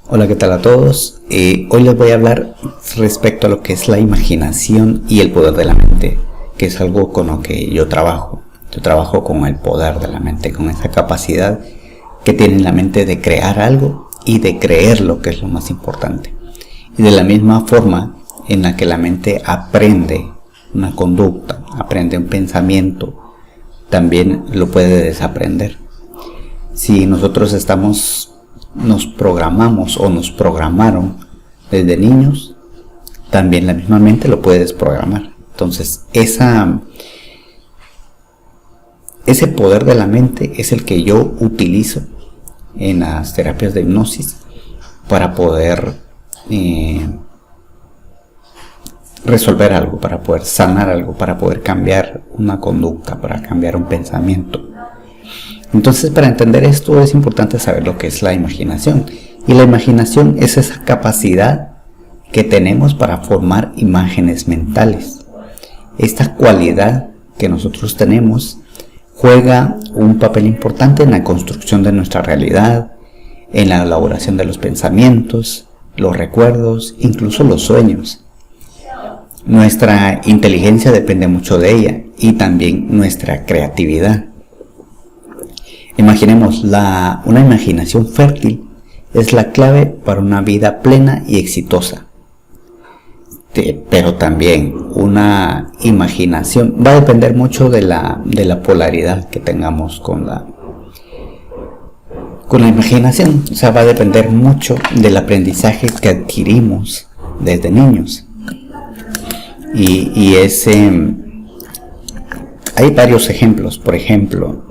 Hola, ¿qué tal a todos? Hoy les voy a hablar respecto a lo que es la imaginación y el poder de la mente, que es algo con lo que yo trabajo. Yo trabajo con el poder de la mente, con esa capacidad que tiene la mente de crear algo y de creerlo, que es lo más importante. Y de la misma forma en la que la mente aprende una conducta, aprende un pensamiento, también lo puede desaprender. Si nosotros nos programamos o nos programaron desde niños, también la misma mente lo puede desprogramar. Entonces, ese poder de la mente es el que yo utilizo en las terapias de hipnosis para poder resolver algo, para poder sanar algo, para poder cambiar una conducta, para cambiar un pensamiento. Entonces, para entender esto es importante saber lo que es la imaginación. Y la imaginación es esa capacidad que tenemos para formar imágenes mentales. Esta cualidad que nosotros tenemos juega un papel importante en la construcción de nuestra realidad, en la elaboración de los pensamientos, los recuerdos, incluso los sueños. Nuestra inteligencia depende mucho de ella y también nuestra creatividad. Imaginemos, una imaginación fértil es la clave para una vida plena y exitosa. Pero también una imaginación va a depender mucho de la polaridad que tengamos con la imaginación. O sea, va a depender mucho del aprendizaje que adquirimos desde niños. Y hay varios ejemplos. Por ejemplo,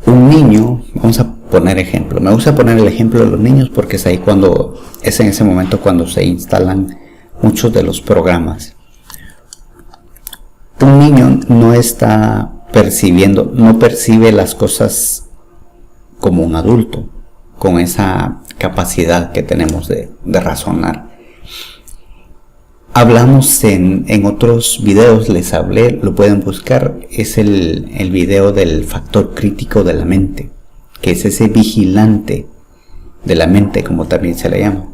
un niño, vamos a poner ejemplo, me gusta poner el ejemplo de los niños porque es en ese momento cuando se instalan muchos de los programas. Un niño no percibe las cosas como un adulto, con esa capacidad que tenemos de razonar. Hablamos en otros videos, les hablé, lo pueden buscar, es el video del factor crítico de la mente, que es ese vigilante de la mente, como también se le llama.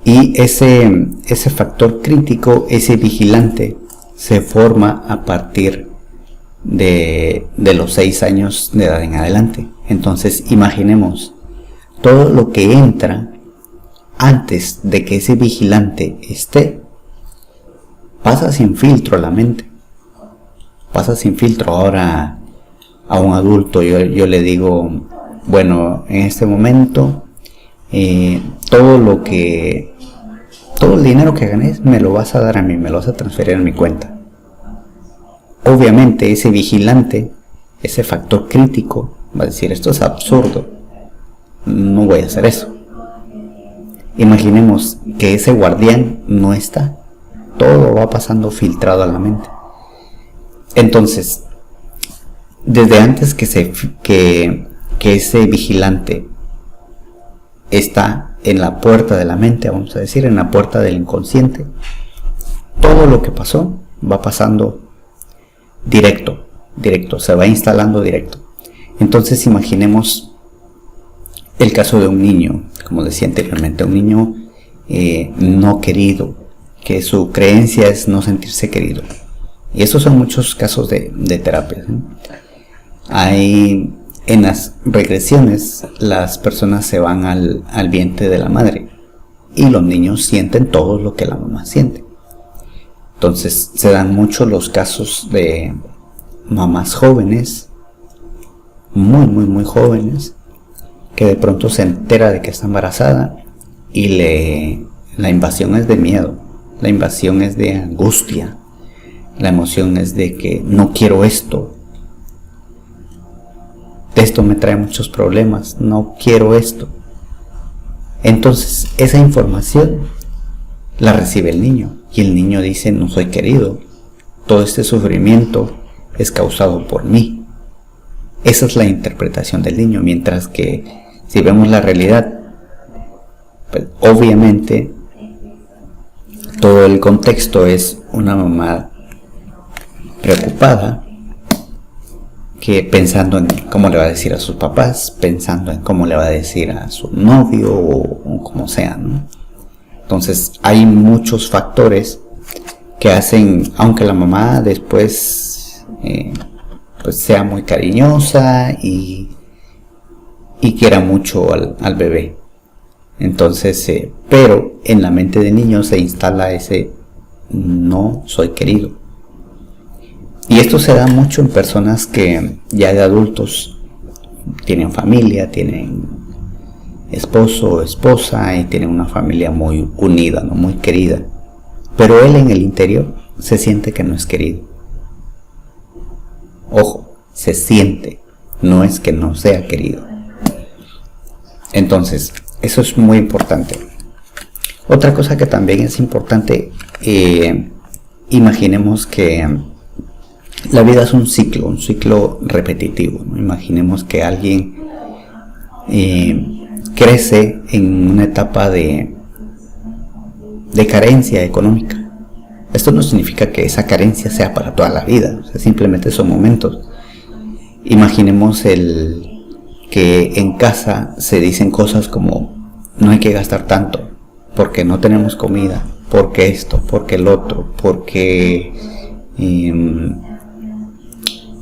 Y ese factor crítico, ese vigilante, se forma a partir de los 6 años de edad en adelante. Entonces, imaginemos todo lo que entra antes de que ese vigilante esté. Pasa sin filtro a la mente. Pasa sin filtro. Ahora a un adulto yo le digo, bueno, en este momento todo el dinero que ganes me lo vas a dar a mí, me lo vas a transferir a mi cuenta. Obviamente ese vigilante, ese factor crítico va a decir, esto es absurdo, no voy a hacer eso. Imaginemos que ese guardián no está. Todo va pasando filtrado a la mente. Entonces, desde antes que ese vigilante está en la puerta de la mente, vamos a decir, en la puerta del inconsciente, todo lo que pasó va pasando directo, se va instalando directo. Entonces, imaginemos el caso de un niño, como decía anteriormente, un niño no querido, que su creencia es no sentirse querido. Y esos son muchos casos de terapias, ¿eh? Hay en las regresiones, las personas se van al vientre de la madre y los niños sienten todo lo que la mamá siente. Entonces se dan muchos los casos de mamás jóvenes, muy jóvenes, que de pronto se entera de que está embarazada y la invasión es de miedo. La invasión es de angustia. La emoción es de que no quiero esto. Esto me trae muchos problemas. No quiero esto. Entonces, esa información la recibe el niño. Y el niño dice, no soy querido. Todo este sufrimiento es causado por mí. Esa es la interpretación del niño. Mientras que, si vemos la realidad, pues, obviamente, todo el contexto es una mamá preocupada que pensando en cómo le va a decir a sus papás, pensando en cómo le va a decir a su novio o como sea, ¿no? Entonces hay muchos factores que hacen, aunque la mamá después pues sea muy cariñosa y quiera mucho al bebé. Entonces, pero en la mente del niño se instala ese no soy querido. Y esto se da mucho en personas que ya de adultos tienen familia, tienen esposo o esposa y tienen una familia muy unida, ¿no? Muy querida. Pero él en el interior se siente que no es querido. Ojo, se siente, no es que no sea querido. Entonces, eso es muy importante. Otra cosa que también es importante, imaginemos que la vida es un ciclo repetitivo, ¿no? Imaginemos que alguien crece en una etapa de carencia económica. Esto no significa que esa carencia sea para toda la vida, o sea, simplemente son momentos. Imaginemos que en casa se dicen cosas como no hay que gastar tanto, porque no tenemos comida, porque esto, porque el otro, porque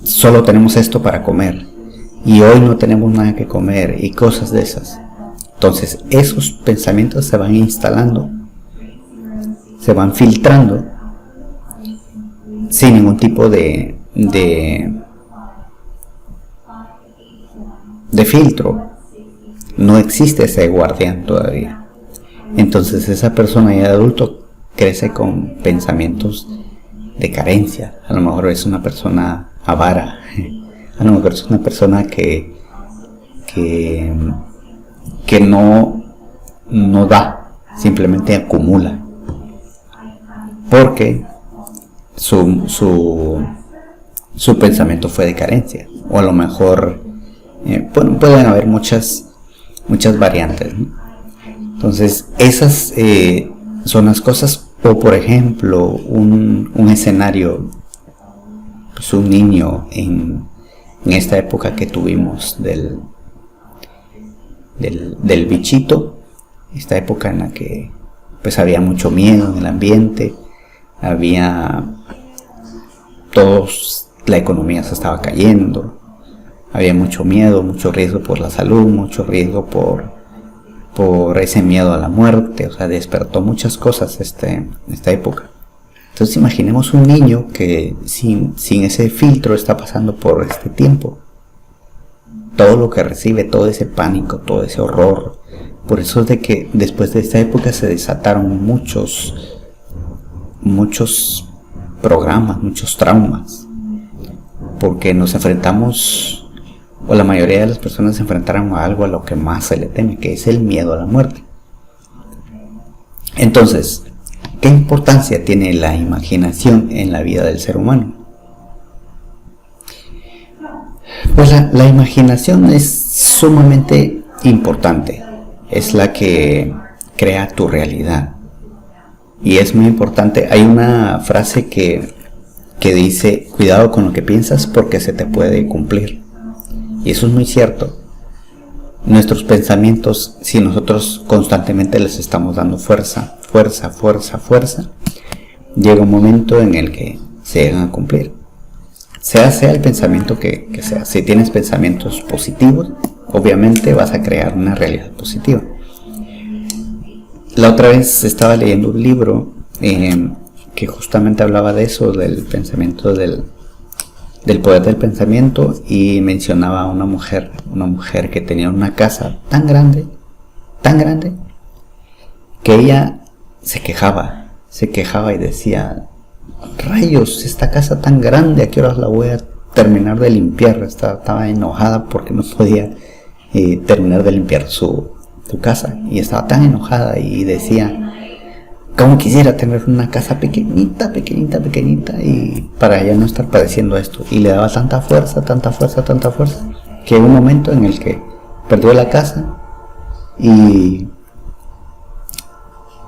solo tenemos esto para comer y hoy no tenemos nada que comer y cosas de esas. Entonces esos pensamientos se van instalando, se van filtrando sin ningún tipo de filtro. No existe ese guardián todavía. Entonces esa persona ya de adulto crece con pensamientos de carencia. A lo mejor es una persona avara, a lo mejor es una persona que no da, simplemente acumula, porque su pensamiento fue de carencia. O a lo mejor pueden haber muchas variantes, ¿no? Entonces esas son las cosas. O por ejemplo un escenario, pues un niño en esta época que tuvimos del bichito, esta época en la que pues había mucho miedo en el ambiente, la economía se estaba cayendo, había mucho miedo, mucho riesgo por la salud, mucho riesgo por ese miedo a la muerte. O sea, despertó muchas cosas esta época. Entonces imaginemos un niño que sin ese filtro está pasando por este tiempo. Todo lo que recibe, todo ese pánico, todo ese horror. Por eso es de que después de esta época se desataron muchos programas, muchos traumas. Porque nos enfrentamos, o la mayoría de las personas se enfrentaron a algo a lo que más se le teme, que es el miedo a la muerte. Entonces, ¿qué importancia tiene la imaginación en la vida del ser humano? Pues la imaginación es sumamente importante. Es la que crea tu realidad. Y es muy importante. Hay una frase que dice, cuidado con lo que piensas porque se te puede cumplir. Y eso es muy cierto. Nuestros pensamientos, si nosotros constantemente les estamos dando fuerza, llega un momento en el que se llegan a cumplir. Sea el pensamiento que sea. Si tienes pensamientos positivos, obviamente vas a crear una realidad positiva. La otra vez estaba leyendo un libro que justamente hablaba de eso, del pensamiento, del poder del pensamiento, y mencionaba a una mujer que tenía una casa tan grande, que ella se quejaba y decía, rayos, esta casa tan grande, ¿a qué horas la voy a terminar de limpiar? Estaba enojada porque no podía terminar de limpiar su casa, y estaba tan enojada y decía, ¿cómo quisiera tener una casa pequeñita y para ya no estar padeciendo esto? Y le daba tanta fuerza, que hubo un momento en el que perdió la casa y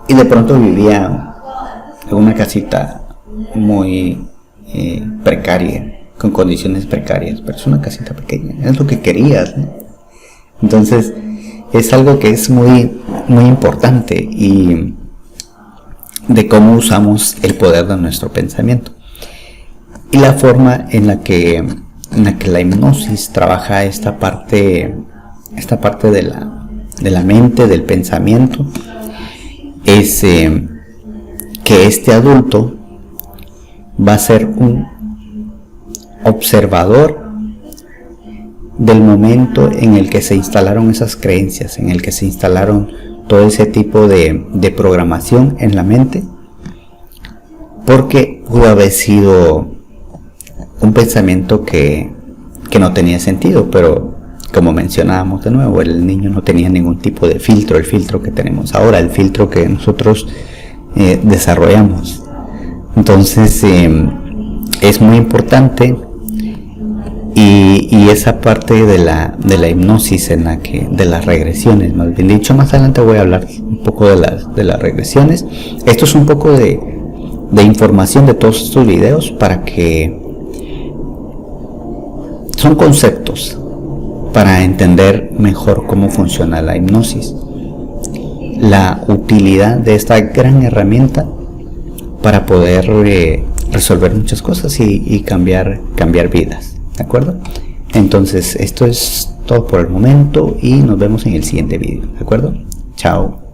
de pronto vivía en una casita muy precaria, con condiciones precarias, pero es una casita pequeña, es lo que querías, ¿no? Entonces es algo que es muy, muy importante, y de cómo usamos el poder de nuestro pensamiento y la forma en la que la hipnosis trabaja esta parte de la mente, del pensamiento, es que este adulto va a ser un observador del momento en el que se instalaron esas creencias, en el que se instalaron todo ese tipo de programación en la mente, porque pudo haber sido un pensamiento que no tenía sentido, pero como mencionábamos de nuevo, el niño no tenía ningún tipo de filtro, el filtro que tenemos ahora, el filtro que nosotros desarrollamos. Entonces es muy importante, y esa parte de la hipnosis, de las regresiones, más bien dicho, más adelante voy a hablar un poco de las regresiones. Esto es un poco de información de todos estos videos, para que son conceptos para entender mejor cómo funciona la hipnosis, la utilidad de esta gran herramienta para poder resolver muchas cosas y cambiar vidas, ¿de acuerdo? Entonces esto es todo por el momento, y nos vemos en el siguiente video, ¿de acuerdo? Chao.